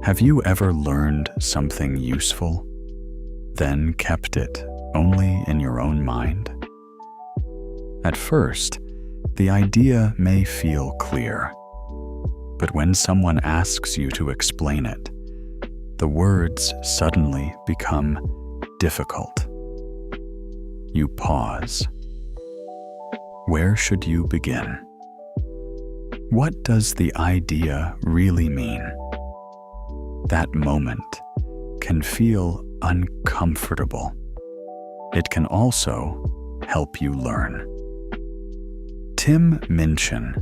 Have you ever learned something useful, then kept it only in your own mind? At first, the idea may feel clear, but when someone asks you to explain it, the words suddenly become difficult. You pause. Where should you begin? What does the idea really mean? That moment can feel uncomfortable. It can also help you learn. Tim Minchin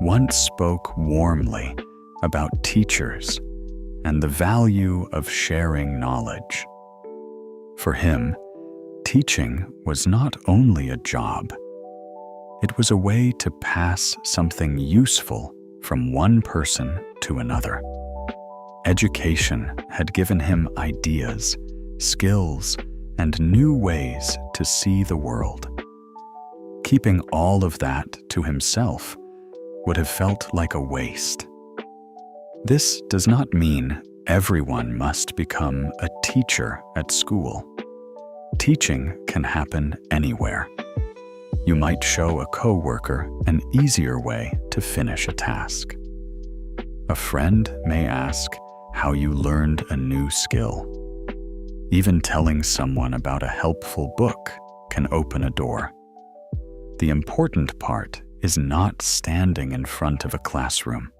once spoke warmly about teachers and the value of sharing knowledge. For him, teaching was not only a job. It was a way to pass something useful from one person to another. Education had given him ideas, skills, and new ways to see the world. Keeping all of that to himself would have felt like a waste. This does not mean everyone must become a teacher at school. Teaching can happen anywhere. You might show a coworker an easier way to finish a task. A friend may ask how you learned a new skill. Even telling someone about a helpful book can open a door. The important part is not standing in front of a classroom.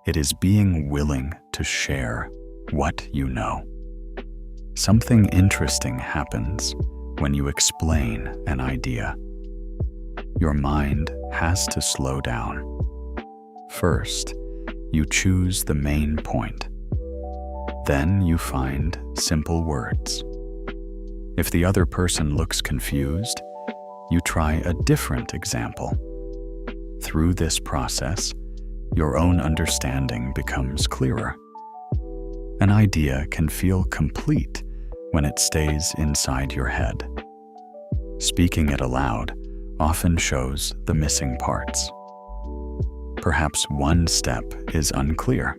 It is being willing to share what you know. Something interesting happens when you explain an idea. Your mind has to slow down. First, you choose the main point. Then you find simple words. If the other person looks confused, you try a different example. Through this process, your own understanding becomes clearer. An idea can feel complete when it stays inside your head. Speaking it aloud often shows the missing parts. Perhaps one step is unclear.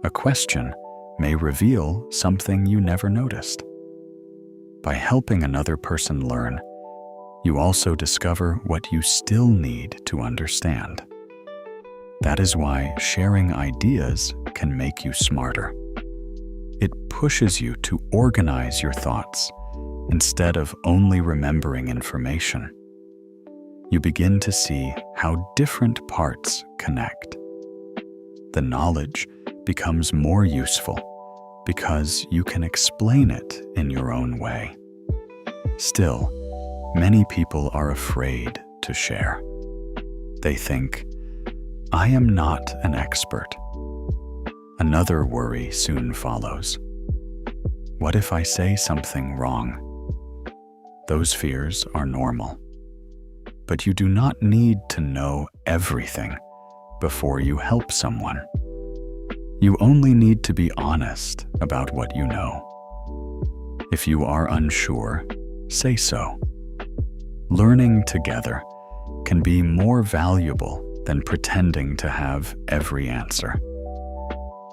A question may reveal something you never noticed. By helping another person learn, you also discover what you still need to understand. That is why sharing ideas can make you smarter. It pushes you to organize your thoughts instead of only remembering information. You begin to see how different parts connect. The knowledge becomes more useful because you can explain it in your own way. Still, many people are afraid to share. They think, "I am not an expert." Another worry soon follows. What if I say something wrong? Those fears are normal. But you do not need to know everything before you help someone. You only need to be honest about what you know. If you are unsure, say so. Learning together can be more valuable than pretending to have every answer.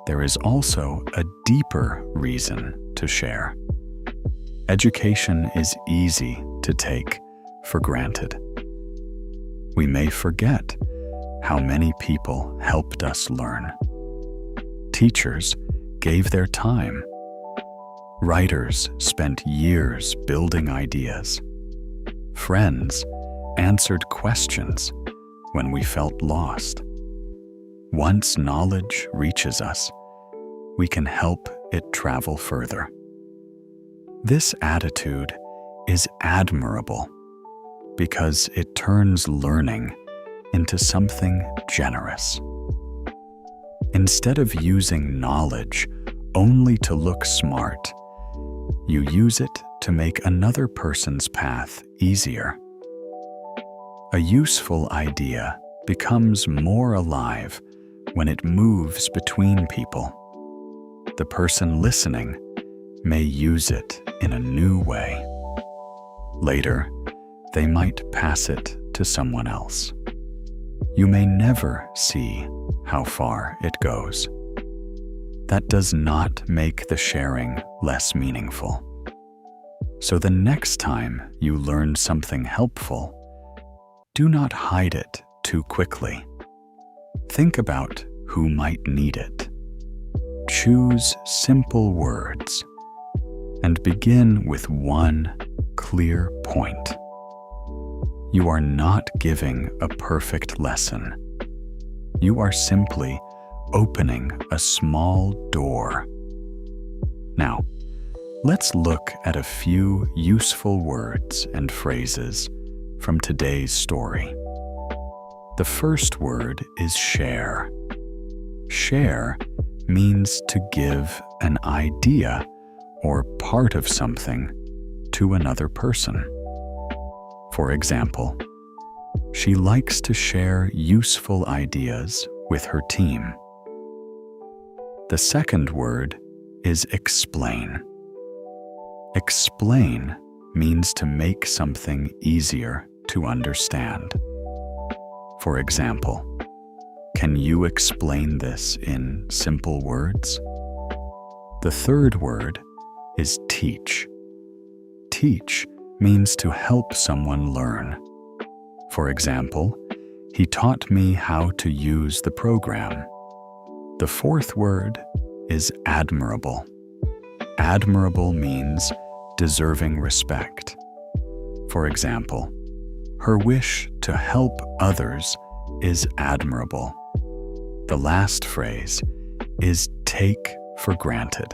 There is also a deeper reason to share. Education is easy to take for granted. We may forget how many people helped us learn. Teachers gave their time. Writers spent years building ideas. Friends answered questions when we felt lost. Once knowledge reaches us, we can help it travel further. This attitude is admirable because it turns learning into something generous. Instead of using knowledge only to look smart, you use it to make another person's path easier. A useful idea becomes more alive when it moves between people. The person listening may use it in a new way. Later, they might pass it to someone else. You may never see how far it goes. That does not make the sharing less meaningful. So the next time you learn something helpful, do not hide it too quickly. Think about who might need it. Choose simple words and begin with one clear point. You are not giving a perfect lesson. You are simply opening a small door. Now, let's look at a few useful words and phrases from today's story. The first word is share. Share means to give an idea or part of something to another person. For example, she likes to share useful ideas with her team. The second word is explain. Explain means to make something easier to understand. For example, can you explain this in simple words? The third word is teach. Teach means to help someone learn. For example, he taught me how to use the program. The fourth word is admirable. Admirable means deserving respect. For example, her wish to help others is admirable. The last phrase is take for granted.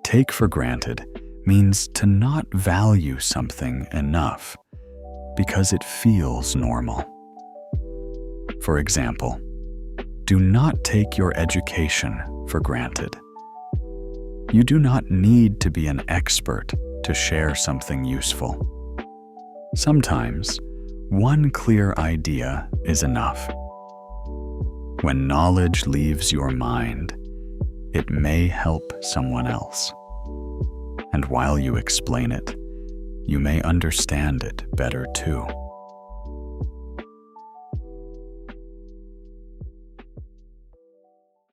Take for granted means to not value something enough because it feels normal. For example, do not take your education for granted. You do not need to be an expert to share something useful. Sometimes, one clear idea is enough. When knowledge leaves your mind, it may help someone else. And while you explain it, you may understand it better too.